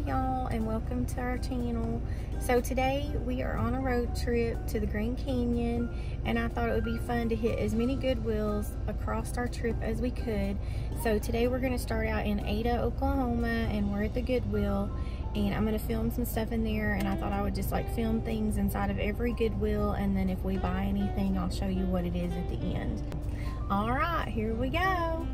Hey y'all, and welcome to our channel. So today we are on a road trip to the Grand Canyon, and I thought it would be fun to hit as many Goodwills across our trip as we could. So today we're going to start out in Ada, Oklahoma, and we're at the Goodwill, and I'm going to film some stuff in there, and I thought I would just like film things inside of every Goodwill, and then if we buy anything I'll show you what it is at the end. Alright, here we go.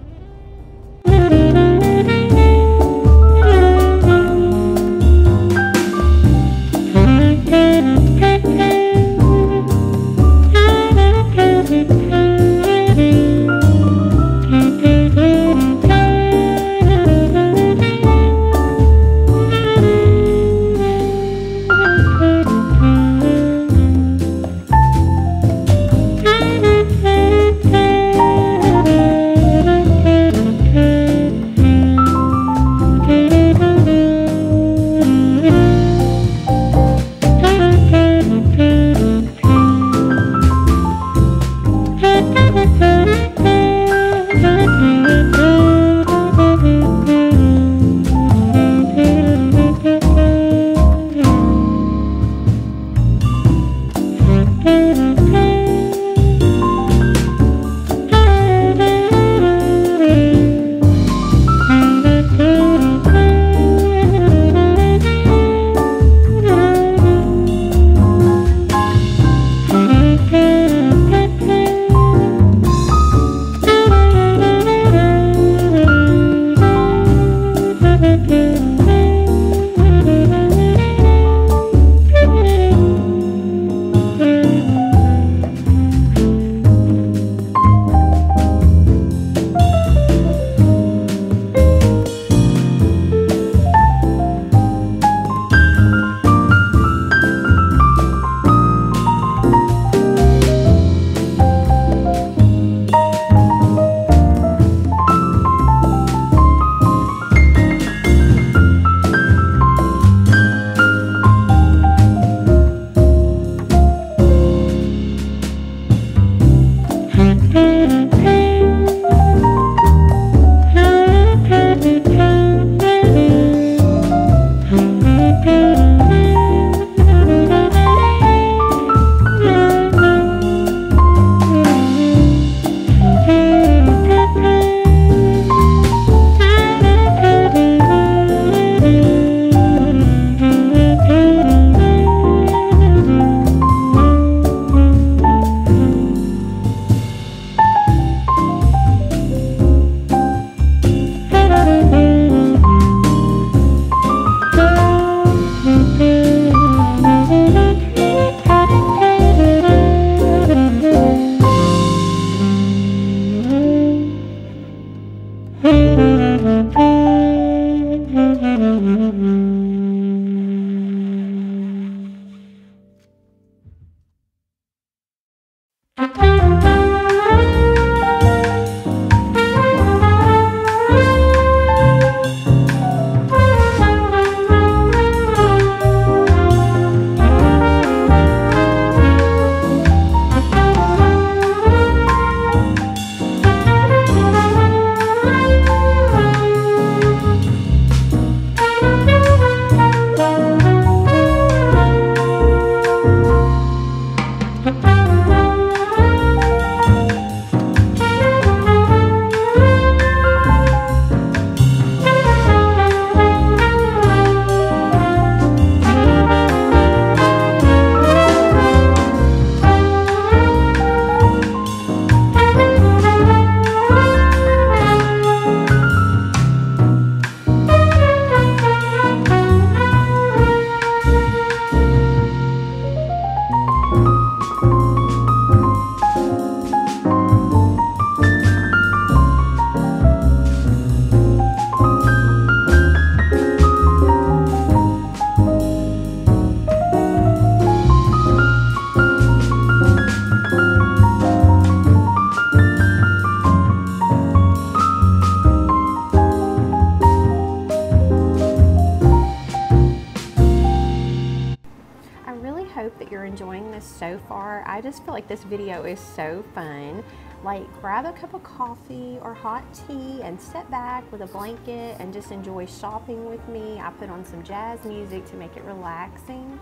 Hope that you're enjoying this so far. I just feel like this video is so fun. like grab a cup of coffee or hot tea and sit back with a blanket and just enjoy shopping with me. I put on some jazz music to make it relaxing.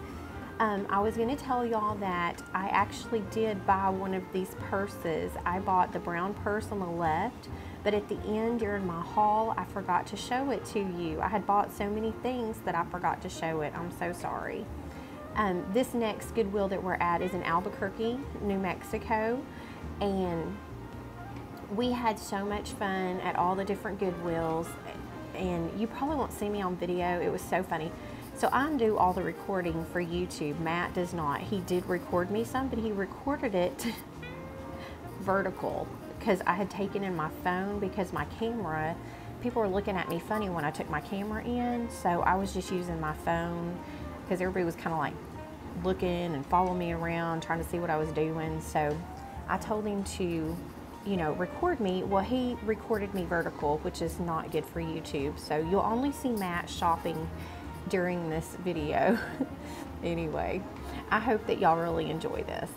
I was going to tell y'all that I actually did buy one of these purses. I bought the brown purse on the left, but at the end during my haul, I forgot to show it to you. I had bought so many things that I forgot to show it. I'm so sorry. This next Goodwill that we're at is in Albuquerque, New Mexico, and we had so much fun at all the different Goodwills, and you probably won't see me on video. It was so funny. So I do all the recording for YouTube. Matt does not. He did record me some, but he recorded it vertical because I had taken in my phone because my camera, people were looking at me funny when I took my camera in. So I was just using my phone because everybody was kind of like looking and following me around, trying to see what I was doing. So I told him to, you know, record me. Well, he recorded me vertical, which is not good for YouTube. So you'll only see Matt shopping during this video. Anyway, I hope that y'all really enjoy this.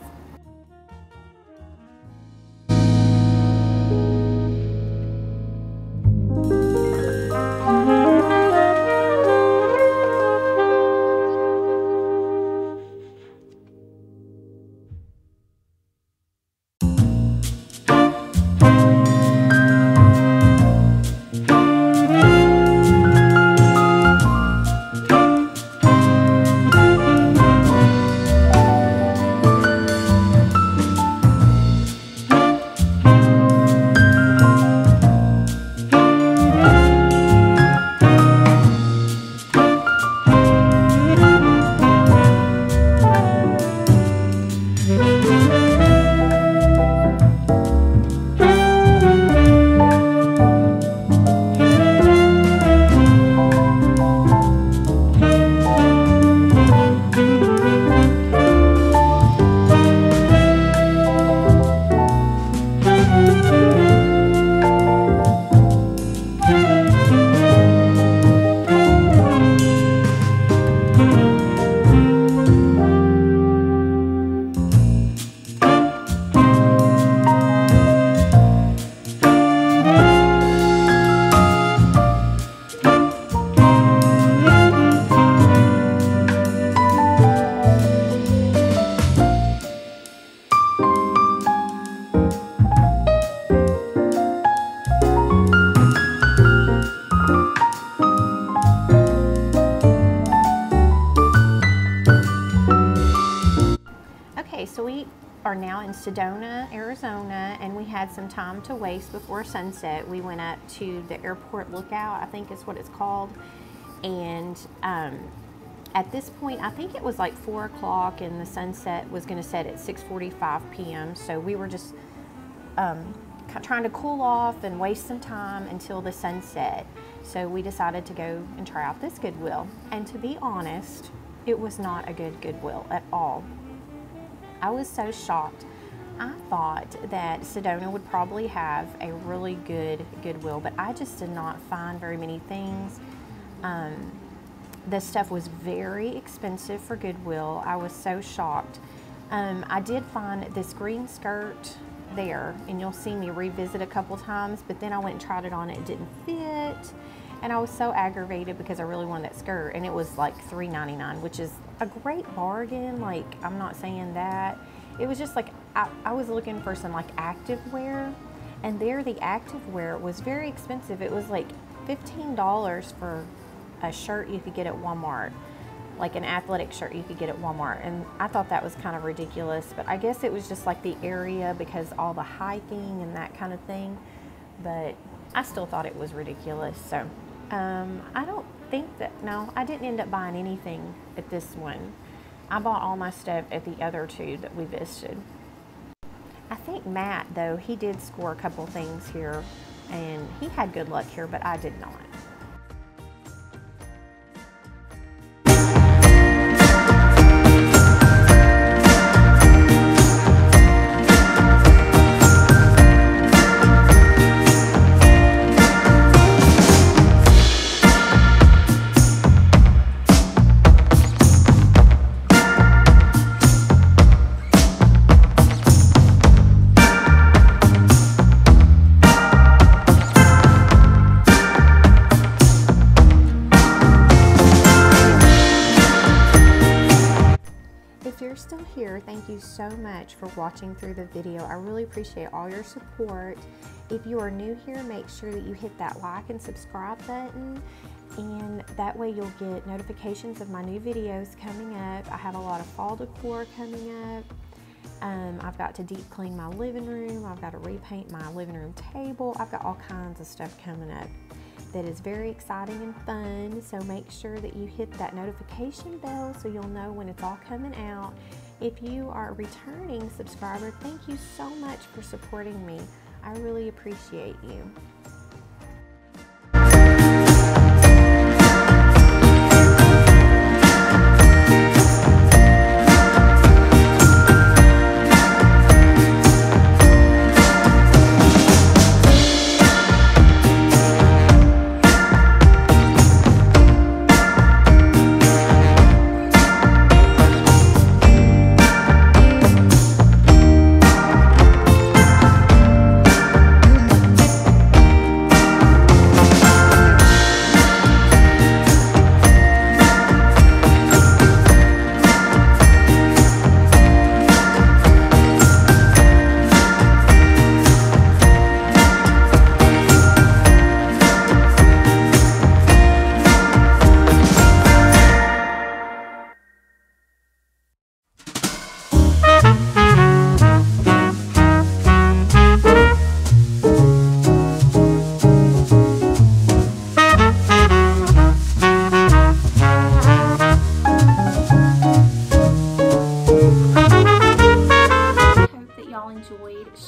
So we are now in Sedona, Arizona, and we had some time to waste before sunset. We went up to the airport lookout, I think is what it's called, and at this point, I think it was like 4 o'clock and the sunset was going to set at 6:45 p.m. So we were just trying to cool off and waste some time until the sunset. So we decided to go and try out this Goodwill. And to be honest, it was not a good Goodwill at all. I was so shocked. I thought that Sedona would probably have a really good Goodwill, but I just did not find very many things. The stuff was very expensive for Goodwill. I was so shocked. I did find this green skirt there, and you'll see me revisit a couple times, but then I went and tried it on, it didn't fit, and I was so aggravated because I really wanted that skirt, and it was like $3.99, which is a great bargain. Like, I'm not saying that. It was just like, I was looking for some like active wear, and there the active wear was very expensive. It was like $15 for a shirt you could get at Walmart, like an athletic shirt you could get at Walmart, and I thought that was kind of ridiculous, but I guess it was just like the area because all the hiking and that kind of thing, but I still thought it was ridiculous. So I don't think that, no, I didn't end up buying anything at this one. I bought all my stuff at the other two that we visited. I think Matt, though, he did score a couple things here, and he had good luck here, but I did not. still here, thank you so much for watching through the video. I really appreciate all your support. If you are new here, make sure that you hit that like and subscribe button, and that way you'll get notifications of my new videos coming up. I have a lot of fall decor coming up. I've got to deep clean my living room. I've got to repaint my living room table. I've got all kinds of stuff coming up that is very exciting and fun. So make sure that you hit that notification bell so you'll know when it's all coming out. If you are a returning subscriber, thank you so much for supporting me. I really appreciate you.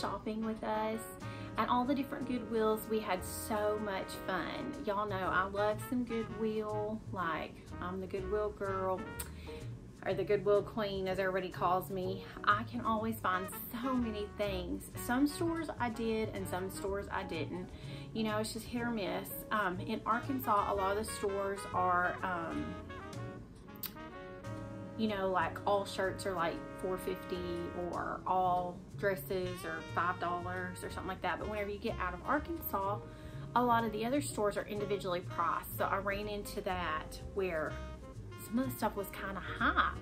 Shopping with us and all the different Goodwills. We had so much fun. Y'all know I love some Goodwill. Like, I'm the Goodwill girl, or the Goodwill queen as everybody calls me. I can always find so many things. Some stores I did and some stores I didn't. You know, it's just hit or miss. In Arkansas, a lot of the stores are you know, like all shirts are like $4.50 or all dresses are $5 or something like that. But whenever you get out of Arkansas, a lot of the other stores are individually priced. So I ran into that where some of the stuff was kind of high.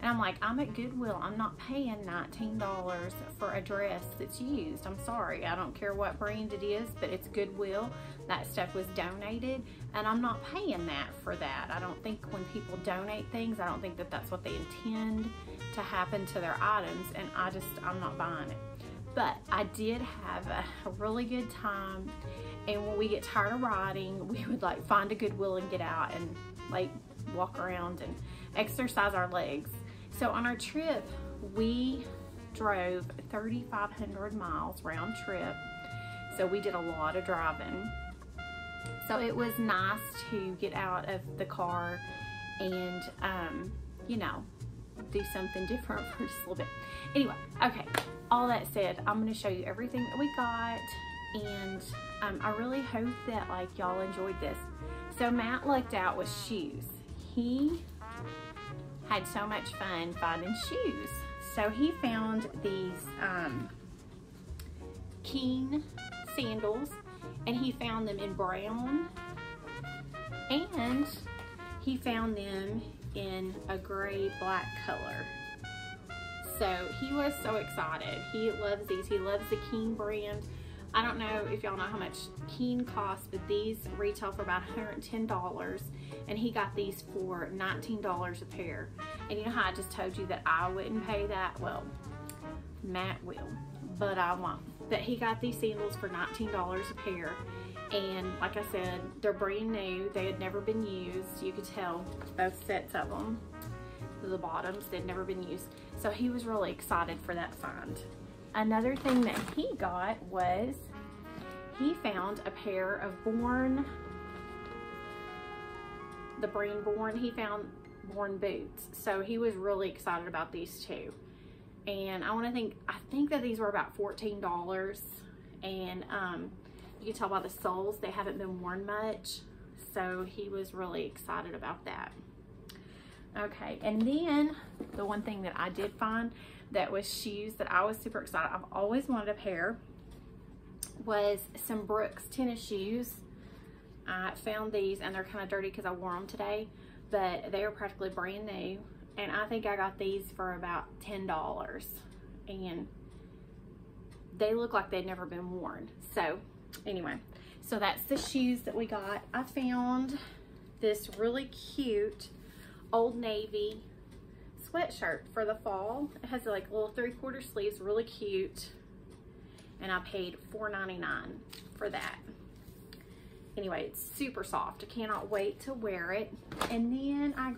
And I'm like, I'm at Goodwill. I'm not paying $19 for a dress that's used. I'm sorry. I don't care what brand it is, but it's Goodwill. That stuff was donated, and I'm not paying that for that. I don't think when people donate things, I don't think that that's what they intend to happen to their items, and I'm not buying it. But I did have a really good time, and when we get tired of riding, we would like find a Goodwill and get out and like walk around and exercise our legs. So on our trip, we drove 3,500 miles round trip. So we did a lot of driving. So it was nice to get out of the car and, you know, do something different for just a little bit. Anyway, okay, all that said, I'm going to show you everything that we got, and I really hope that like y'all enjoyed this. So Matt lucked out with shoes. He had so much fun finding shoes. So he found these SHEIN sandals, and he found them in brown, and he found them in a gray black color. So he was so excited. He loves these. He loves the SHEIN brand. I don't know if y'all know how much SHEIN costs, but these retail for about $110, and he got these for $19 a pair. And you know how I just told you that I wouldn't pay that? Well, Matt will, but I won't. But he got these sandals for $19 a pair, and like I said, they're brand new. They had never been used. You could tell both sets of them, the bottoms, they'd never been used. So he was really excited for that find. Another thing that he got was he found a pair of the brand Born. He found Born boots. So he was really excited about these too. And I think that these were about $14. And you can tell by the soles, they haven't been worn much. So he was really excited about that. Okay, and then the one thing that I did find that was shoes that I was super excited. I've always wanted a pair. Was some Brooks tennis shoes. I found these, and they're kind of dirty because I wore them today, but they are practically brand new. and I think I got these for about $10, and they look like they'd never been worn. So anyway, so that's the shoes that we got. I found this really cute Old Navy sweatshirt for the fall. It has like little 3/4 sleeves, really cute, and I paid $4.99 for that. Anyway, it's super soft. I cannot wait to wear it. And then I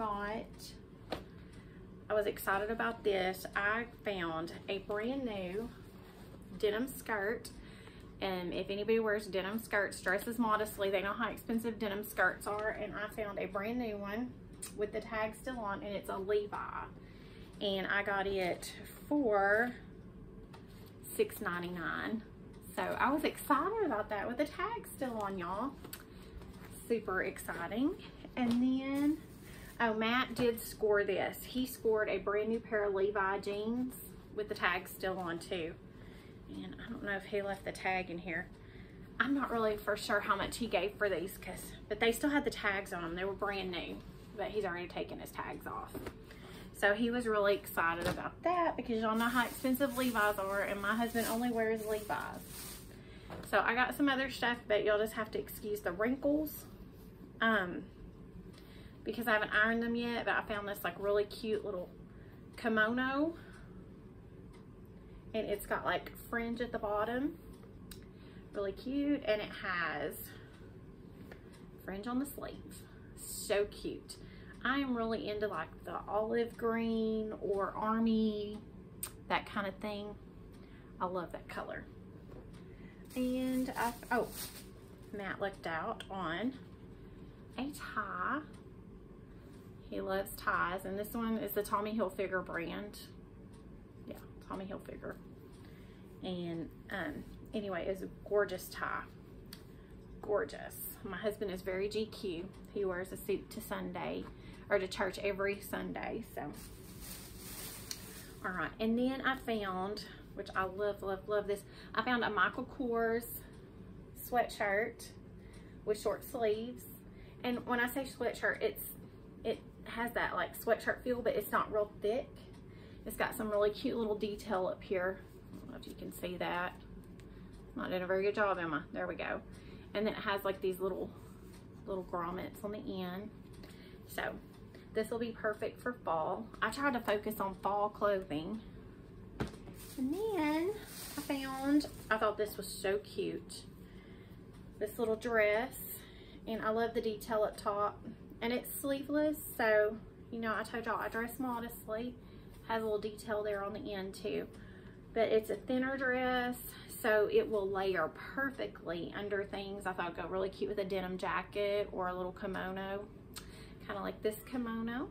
was excited about this. I found a brand new denim skirt. And if anybody wears denim skirts, dresses modestly, they know how expensive denim skirts are. And I found a brand new one with the tag still on, and it's a Levi. And I got it for $6.99. So I was excited about that with the tag still on, y'all. Super exciting. And then, oh, Matt did score this. He scored a brand new pair of Levi jeans with the tag still on too. And I don't know if he left the tag in here. I'm not really for sure how much he gave for these, but they still had the tags on them. They were brand new, but he's already taken his tags off. So he was really excited about that because y'all know how expensive Levi's are, and my husband only wears Levi's. So I got some other stuff, but y'all just have to excuse the wrinkles because I haven't ironed them yet. But I found this like really cute little kimono, and it's got like fringe at the bottom, really cute, and it has fringe on the sleeve. So cute. I am really into like the olive green or army, that kind of thing. I love that color. And oh, Matt looked out on a tie. He loves ties, and this one is the Tommy Hilfiger brand. Yeah, Tommy Hilfiger. And anyway, it's a gorgeous tie. Gorgeous. My husband is very GQ. He wears a suit to Sunday, or to church every Sunday. So, all right. And then I found, which I love, love, love this. I found a Michael Kors sweatshirt with short sleeves. And when I say sweatshirt, it has that like sweatshirt feel, but it's not real thick. It's got some really cute little detail up here. I don't know if you can see that. Not doing a very good job, am I? There we go. And then it has like these little grommets on the end. So this will be perfect for fall. I tried to focus on fall clothing. And then I thought this was so cute. This little dress, and I love the detail up top. And it's sleeveless, so, you know, I told y'all I dress modestly. Has a little detail there on the end too. But it's a thinner dress, so it will layer perfectly under things. I thought it'd go really cute with a denim jacket or a little kimono, kind of like this kimono.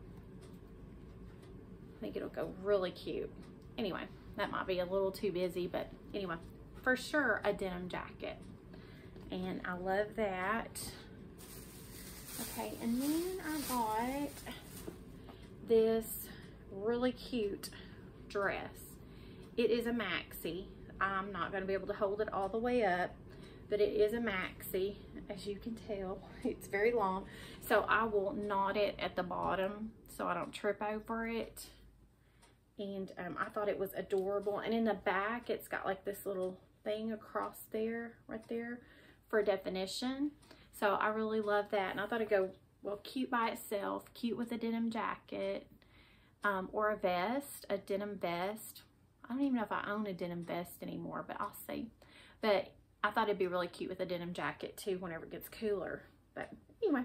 I think it'll go really cute. Anyway, that might be a little too busy, but anyway, for sure a denim jacket. And I love that. Okay, and then I got this really cute dress. It is a maxi. I'm not going to be able to hold it all the way up, but it is a maxi, as you can tell. It's very long, so I will knot it at the bottom so I don't trip over it. And I thought it was adorable. And in the back, it's got like this little thing across there, right there, for definition. So I really love that. And I thought it'd go, well, cute by itself, cute with a denim jacket, or a vest, a denim vest. I don't even know if I own a denim vest anymore, but I'll see. But I thought it'd be really cute with a denim jacket too whenever it gets cooler. But anyway.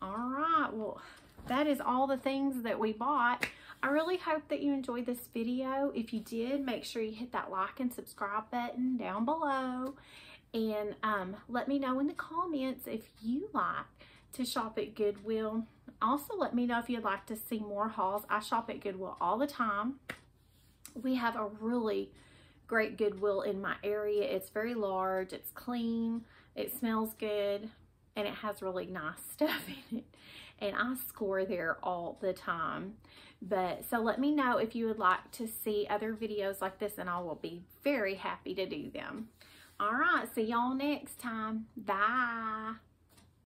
All right, well, that is all the things that we bought. I really hope that you enjoyed this video. If you did, make sure you hit that like and subscribe button down below. And let me know in the comments if you like to shop at Goodwill. Also, let me know if you'd like to see more hauls. I shop at Goodwill all the time. We have a really great Goodwill in my area. It's very large, it's clean, it smells good, and it has really nice stuff in it. And I score there all the time. But so let me know if you would like to see other videos like this, and I will be very happy to do them. All right, see y'all next time. Bye.